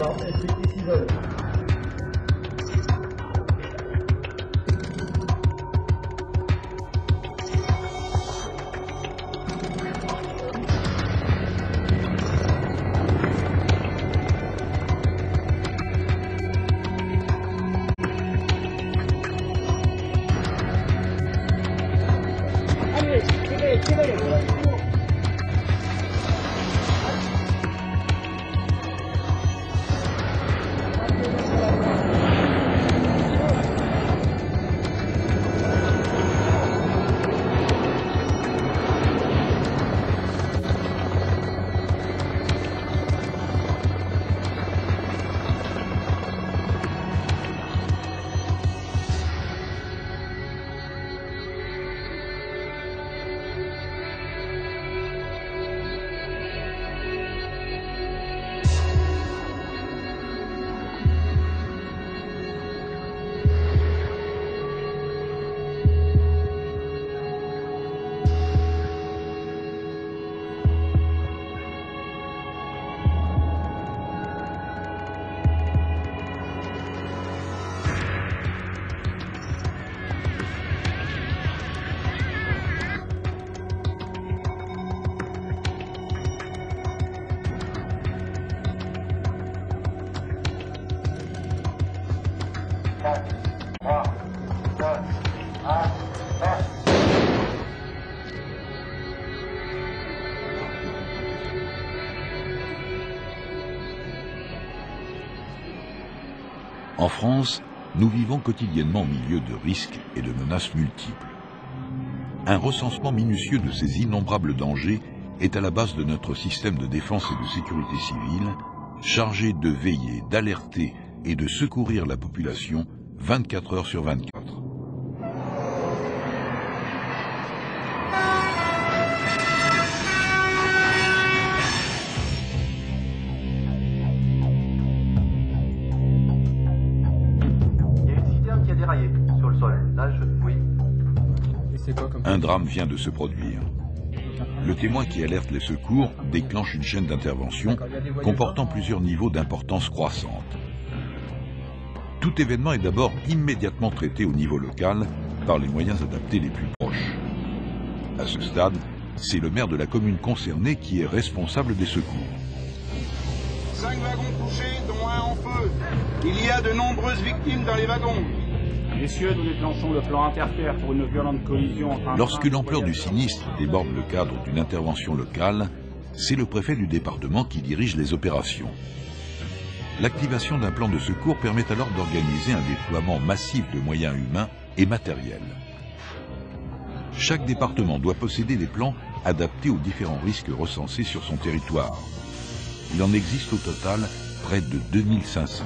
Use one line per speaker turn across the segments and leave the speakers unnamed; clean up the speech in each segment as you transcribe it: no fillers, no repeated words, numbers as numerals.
par SBT Civil.
En France, nous vivons quotidiennement au milieu de risques et de menaces multiples. Un recensement minutieux de ces innombrables dangers est à la base de notre système de défense et de sécurité civile, chargé de veiller, d'alerter et de secourir la population 24 heures sur 24. Un drame vient de se produire. Le témoin qui alerte les secours déclenche une chaîne d'intervention comportant plusieurs niveaux d'importance croissante. Tout événement est d'abord immédiatement traité au niveau local par les moyens adaptés les plus proches. À ce stade, c'est le maire de la commune concernée qui est responsable des secours.
5 wagons touchés, dont un en feu. Il y a de nombreuses victimes dans les wagons.
Messieurs, nous déclenchons le plan Interfère pour une violente collision entre un...
Lorsque l'ampleur du sinistre déborde le cadre d'une intervention locale, c'est le préfet du département qui dirige les opérations. L'activation d'un plan de secours permet alors d'organiser un déploiement massif de moyens humains et matériels. Chaque département doit posséder des plans adaptés aux différents risques recensés sur son territoire. Il en existe au total près de 2500.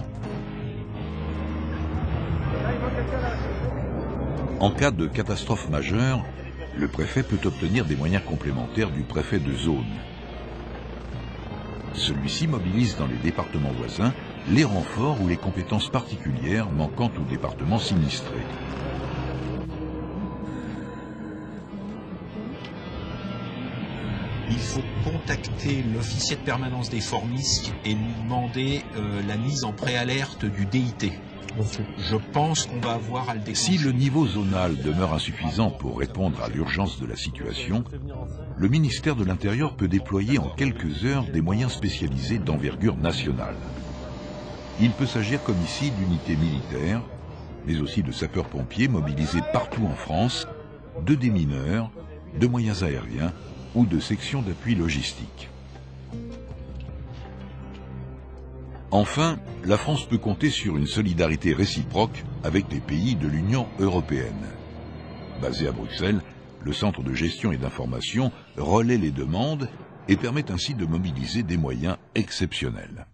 En cas de catastrophe majeure, le préfet peut obtenir des moyens complémentaires du préfet de zone. Celui-ci mobilise dans les départements voisins les renforts ou les compétences particulières manquant au département sinistré.
Il faut contacter l'officier de permanence des Formisques et lui demander la mise en préalerte du DIT. Je pense qu'on va avoir à le déclencher.
Si le niveau zonal demeure insuffisant pour répondre à l'urgence de la situation, le ministère de l'Intérieur peut déployer en quelques heures des moyens spécialisés d'envergure nationale. Il peut s'agir comme ici d'unités militaires, mais aussi de sapeurs-pompiers mobilisés partout en France, de démineurs, de moyens aériens ou de sections d'appui logistique. Enfin, la France peut compter sur une solidarité réciproque avec les pays de l'Union européenne. Basé à Bruxelles, le Centre de gestion et d'information relaie les demandes et permet ainsi de mobiliser des moyens exceptionnels.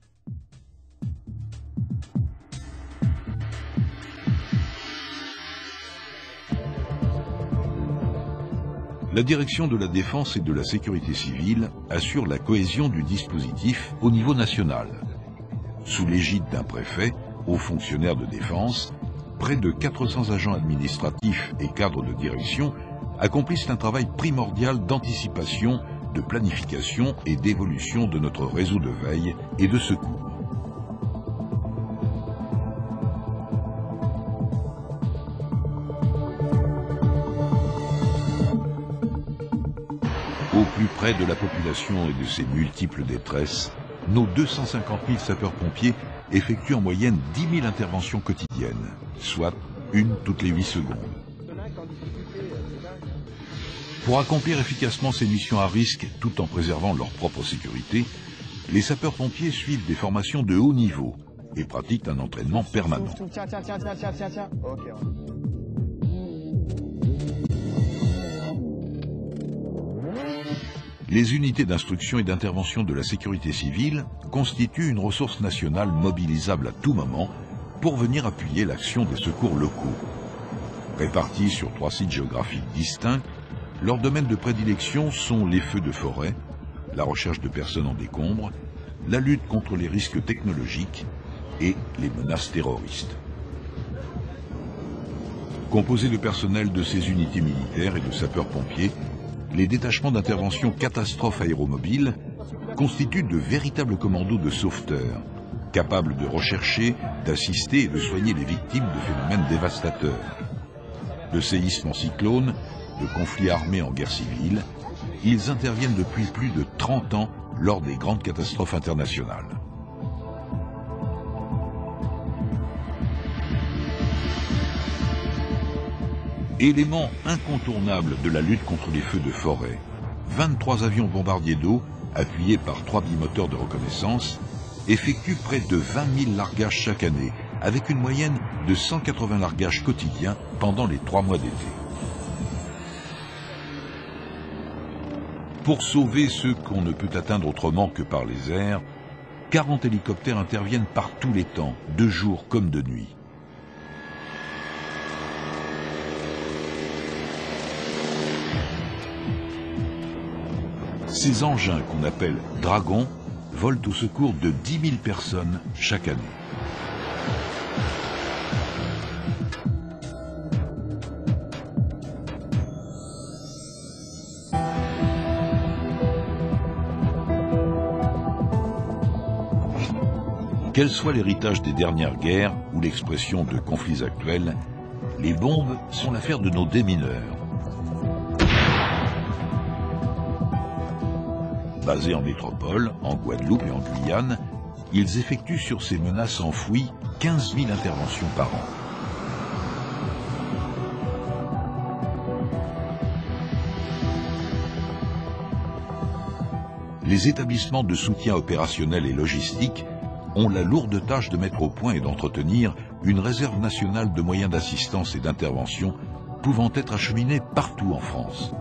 La direction de la Défense et de la Sécurité civile assure la cohésion du dispositif au niveau national. Sous l'égide d'un préfet, haut fonctionnaire de défense, près de 400 agents administratifs et cadres de direction accomplissent un travail primordial d'anticipation, de planification et d'évolution de notre réseau de veille et de secours. plus près de la population et de ses multiples détresses, nos 250 000 sapeurs-pompiers effectuent en moyenne 10 000 interventions quotidiennes, soit une toutes les 8 secondes. Pour accomplir efficacement ces missions à risque tout en préservant leur propre sécurité, les sapeurs-pompiers suivent des formations de haut niveau et pratiquent un entraînement permanent.
Tiens. Ok.
Les unités d'instruction et d'intervention de la sécurité civile constituent une ressource nationale mobilisable à tout moment pour venir appuyer l'action des secours locaux. Répartis sur 3 sites géographiques distincts, leurs domaines de prédilection sont les feux de forêt, la recherche de personnes en décombre, la lutte contre les risques technologiques et les menaces terroristes. Composés de personnel de ces unités militaires et de sapeurs-pompiers, les détachements d'intervention catastrophes aéromobiles constituent de véritables commandos de sauveteurs, capables de rechercher, d'assister et de soigner les victimes de phénomènes dévastateurs. De séismes en cyclone, de conflits armés en guerre civile, ils interviennent depuis plus de 30 ans lors des grandes catastrophes internationales. Élément incontournable de la lutte contre les feux de forêt, 23 avions bombardiers d'eau, appuyés par 3 bimoteurs de reconnaissance, effectuent près de 20 000 largages chaque année, avec une moyenne de 180 largages quotidiens pendant les 3 mois d'été. Pour sauver ceux qu'on ne peut atteindre autrement que par les airs, 40 hélicoptères interviennent par tous les temps, de jour comme de nuit. Ces engins qu'on appelle Dragons volent au secours de 10 000 personnes chaque année. Quel soit l'héritage des dernières guerres ou l'expression de conflits actuels, les bombes sont l'affaire de nos démineurs. Basés en métropole, en Guadeloupe et en Guyane, ils effectuent sur ces menaces enfouies 15 000 interventions par an. Les établissements de soutien opérationnel et logistique ont la lourde tâche de mettre au point et d'entretenir une réserve nationale de moyens d'assistance et d'intervention pouvant être acheminés partout en France.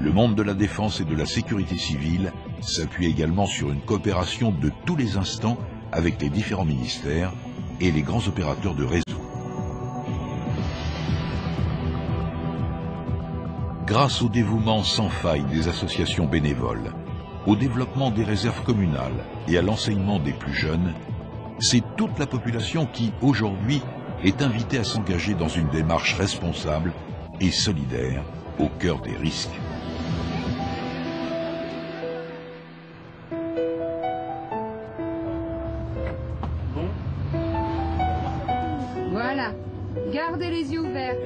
Le monde de la défense et de la sécurité civile s'appuie également sur une coopération de tous les instants avec les différents ministères et les grands opérateurs de réseau. Grâce au dévouement sans faille des associations bénévoles, au développement des réserves communales et à l'enseignement des plus jeunes, c'est toute la population qui, aujourd'hui, est invitée à s'engager dans une démarche responsable et solidaire au cœur des risques.
Voilà, gardez les yeux ouverts.